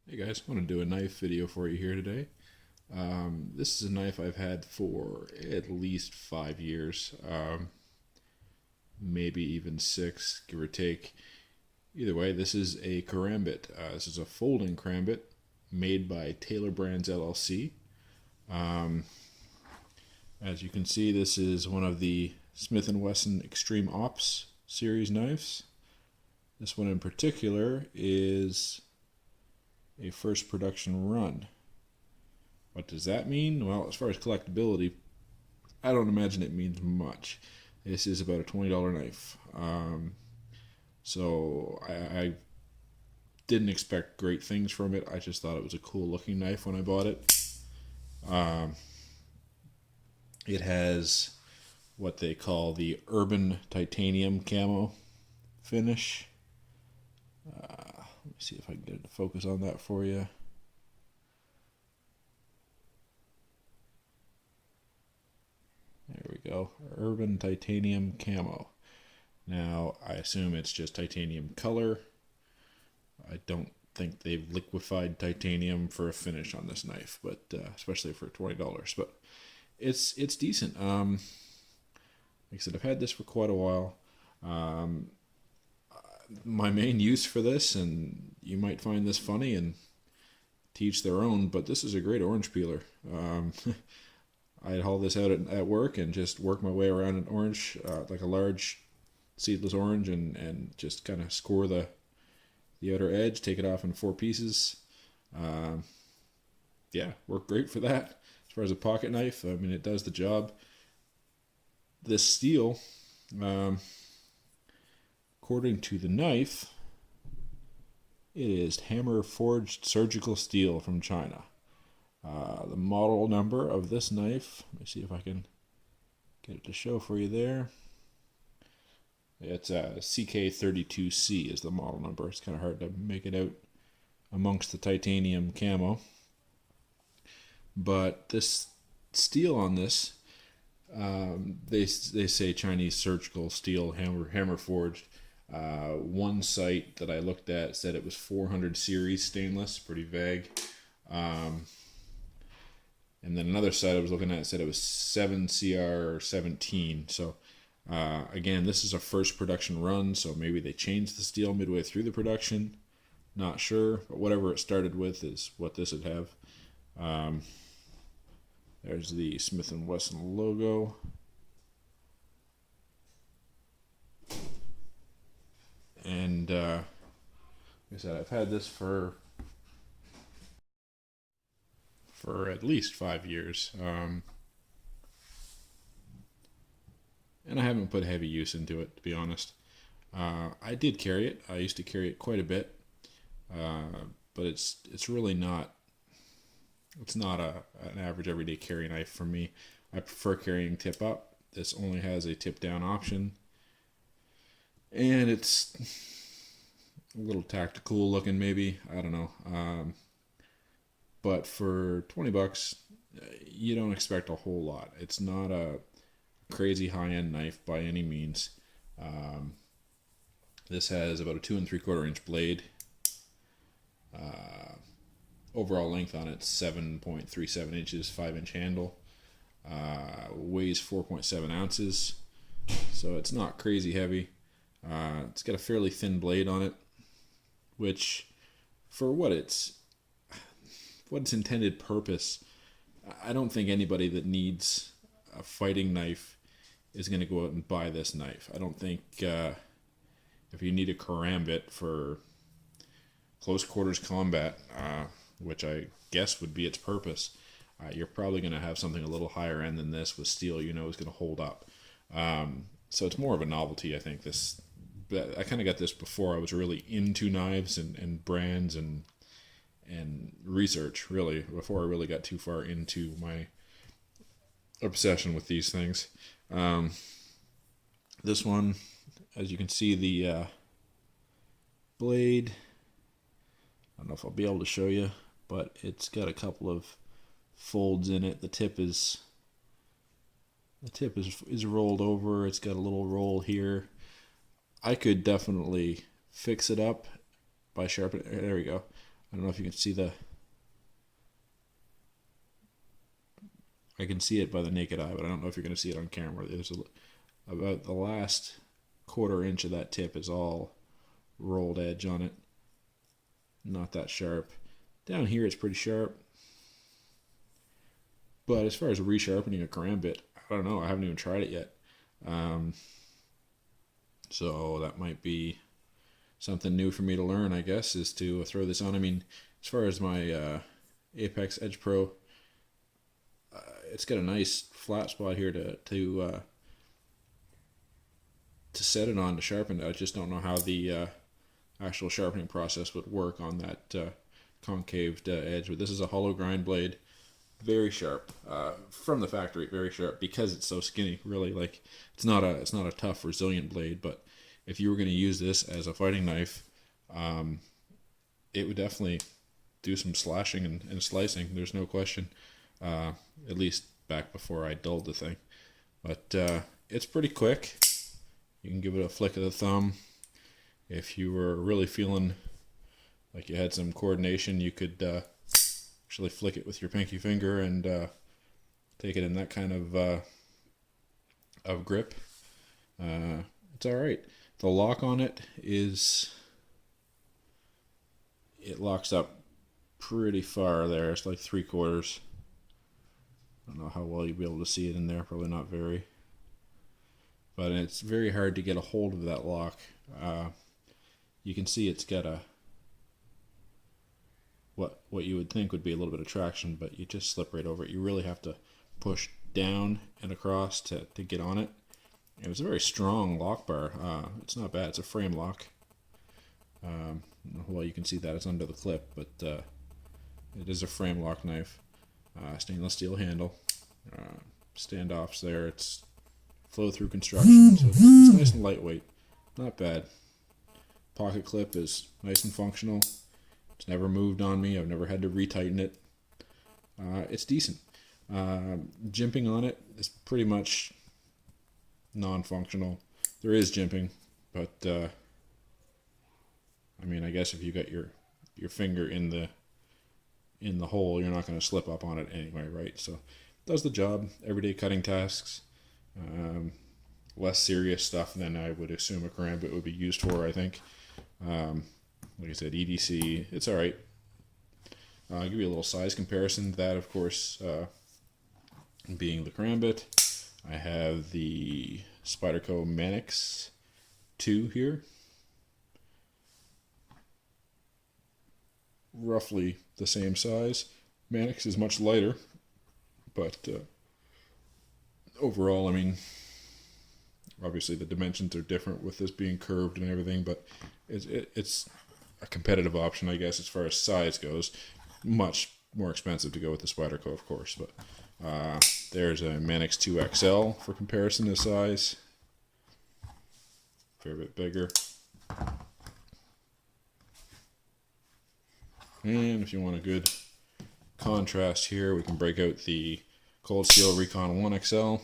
Hey guys, I want to do a knife video for you here today. This is a knife I've had for at least 5 years, maybe even 6, give or take. Either way, this is a Karambit. This is a folding Karambit made by Taylor Brands LLC. As you can see, this is one of the Smith & Wesson Extreme Ops series knives. This one in particular is a first production run. What does that mean? Well, as far as collectability, I don't imagine it means much. This is about a $20 knife. So I didn't expect great things from it. I just thought it was a cool looking knife when I bought it. It has what they call the urban titanium camo finish. Let me see if I can get it to focus on that for you. There we go. Urban titanium camo. Now, I assume it's just titanium color. I don't think they've liquefied titanium for a finish on this knife, but especially for $20. But it's decent. Like I said, I've had this for quite a while. My main use for this, and you might find this funny and teach their own, but this is a great orange peeler. I'd haul this out at work and just work my way around an orange, like a large seedless orange, and just kind of score the outer edge, take it off in 4 pieces. Yeah, worked great for that. As far as a pocket knife, I mean, it does the job. This steel, according to the knife, it is hammer forged surgical steel from China. The model number of this knife, let me see if I can get it to show for you there. It's CK32C is the model number. It's kind of hard to make it out amongst the titanium camo. But this steel on this, they say Chinese surgical steel, hammer forged. One site that I looked at said it was 400 series stainless, pretty vague. And then another site I was looking at said it was 7CR17. So again, this is a first production run, so maybe they changed the steel midway through the production. Not sure, but whatever it started with is what this would have. There's the Smith & Wesson logo. And like I said, I've had this for at least 5 years. And I haven't put heavy use into it, to be honest. I did carry it. I used to carry it quite a bit. But it's really not, it's not an average everyday carry knife for me. I prefer carrying tip up. This only has a tip down option. And it's a little tactical looking, maybe. I don't know. But for $20, you don't expect a whole lot. It's not a crazy high-end knife by any means. This has about a 2 3/4 inch blade. Overall length on it 7.37 inches, 5-inch handle. Weighs 4.7 ounces, so it's not crazy heavy. It's got a fairly thin blade on it, which for what its intended purpose, I don't think anybody that needs a fighting knife is going to go out and buy this knife. I don't think if you need a Karambit for close quarters combat, which I guess would be its purpose, you're probably going to have something a little higher end than this with steel you know is going to hold up. So it's more of a novelty, I think. I kind of got this before I was really into knives and brands and research, really, before I really got too far into my obsession with these things. This one, as you can see, the blade, I don't know if I'll be able to show you, but it's got a couple of folds in it. The tip is rolled over. It's got a little roll here. I could definitely fix it up by sharpening. There we go. I don't know if you can see I can see it by the naked eye, but I don't know if you're going to see it on camera. There's about the last quarter inch of that tip is all rolled edge on it. Not that sharp. Down here it's pretty sharp. But as far as resharpening a Karambit, I don't know. I haven't even tried it yet. So that might be something new for me to learn, I guess, is to throw this on. I mean, as far as my Apex Edge Pro, it's got a nice flat spot here to set it on to sharpen it. I just don't know how the actual sharpening process would work on that concaved edge. But this is a hollow grind blade, very sharp from the factory, very sharp because it's so skinny. Really, like it's not a tough, resilient blade. But if you were going to use this as a fighting knife, it would definitely do some slashing and slicing. There's no question. At least back before I dulled the thing. But it's pretty quick. You can give it a flick of the thumb. If you were really feeling like you had some coordination, you could actually flick it with your pinky finger and take it in that kind of grip. It's all right. The lock on it locks up pretty far there. It's like 3/4. I don't know how well you'll be able to see it in there. Probably not very. But it's very hard to get a hold of that lock. You can see it's got what you would think would be a little bit of traction, but you just slip right over it. You really have to push down and across to get on it. And it's a very strong lock bar. It's not bad. It's a frame lock. Well, you can see that it's under the clip, but it is a frame lock knife. Stainless steel handle. Standoffs there. It's flow through construction, so it's nice and lightweight. Not bad. Pocket clip is nice and functional. It's never moved on me. I've never had to retighten it. It's decent. Jimping on it is pretty much non-functional. There is jimping, but I mean, I guess if you got your finger in the hole, you're not going to slip up on it anyway, right? So it does the job. Everyday cutting tasks. Less serious stuff than I would assume a Karambit would be used for, I think. Like I said, EDC, it's all right. I'll give you a little size comparison. That, of course, being the Karambit. I have the Spyderco Manix 2 here. Roughly the same size. Manix is much lighter, but overall, I mean, obviously the dimensions are different with this being curved and everything, but it's a competitive option, I guess, as far as size goes. Much more expensive to go with the Spyderco, of course, but there's a Manix 2 XL for comparison of size. Fair bit bigger. And if you want a good contrast here, we can break out the Cold Steel Recon 1 XL.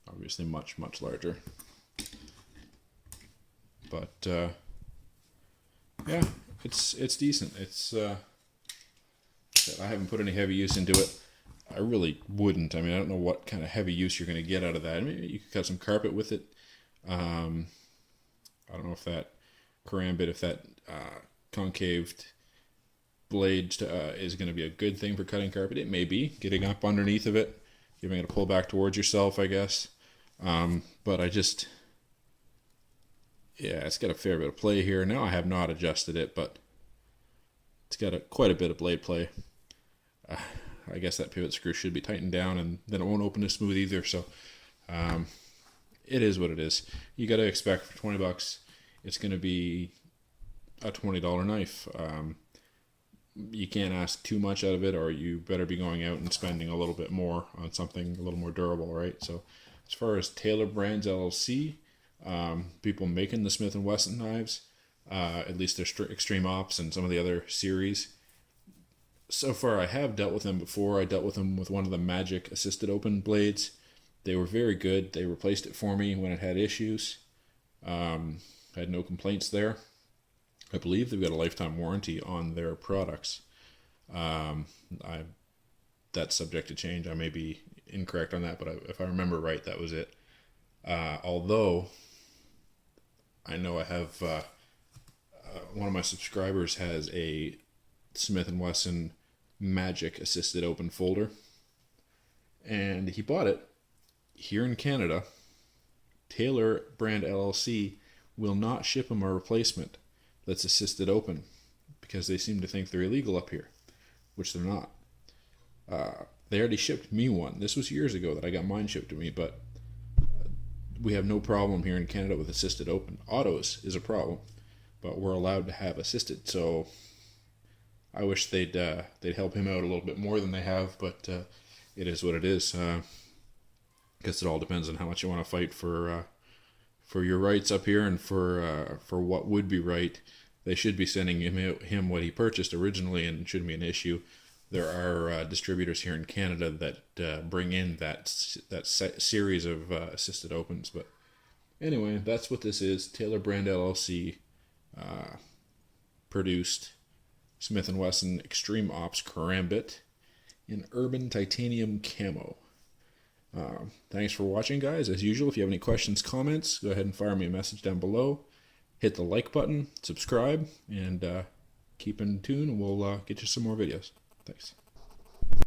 Obviously much, much larger. But yeah, it's decent. It's I haven't put any heavy use into it. I really wouldn't. I mean, I don't know what kind of heavy use you're going to get out of that. Maybe you could cut some carpet with it. I don't know if that Karambit, if that concaved blade is going to be a good thing for cutting carpet. It may be. Getting up underneath of it, giving it a pull back towards yourself, I guess. But I just, yeah, it's got a fair bit of play here. Now I have not adjusted it, but it's got quite a bit of blade play. I guess that pivot screw should be tightened down, and then it won't open as smooth either. So it is what it is. You got to expect for $20, it's going to be a $20 knife. You can't ask too much out of it, or you better be going out and spending a little bit more on something a little more durable, right? So as far as Taylor Brands LLC, people making the Smith & Wesson knives, at least their Extreme Ops and some of the other series, so far I have dealt with them before. I dealt with them with one of the Magic Assisted Open blades. They were very good. They replaced it for me when it had issues. I had no complaints there. I believe they've got a lifetime warranty on their products. I That's subject to change. I may be incorrect on that, but if I remember right, that was it. Although I know I have one of my subscribers has a Smith & Wesson Magic Assisted Open folder, and he bought it here in Canada. Taylor Brand LLC will not ship him a replacement that's assisted open because they seem to think they're illegal up here, which they're not. They already shipped me one. This was years ago that I got mine shipped to me, but we have no problem here in Canada with assisted open. Autos is a problem, but we're allowed to have assisted. So I wish they'd help him out a little bit more than they have, but it is what it is. Guess it all depends on how much you want to fight for your rights up here and for what would be right. They should be sending him what he purchased originally, and it shouldn't be an issue. There are distributors here in Canada that bring in that series of assisted opens. But anyway, that's what this is. Taylor Brand LLC produced Smith & Wesson Extreme Ops Karambit in Urban Titanium Camo. Thanks for watching, guys. As usual, if you have any questions, comments, go ahead and fire me a message down below. Hit the like button, subscribe, and keep in tune, and we'll get you some more videos. Thanks.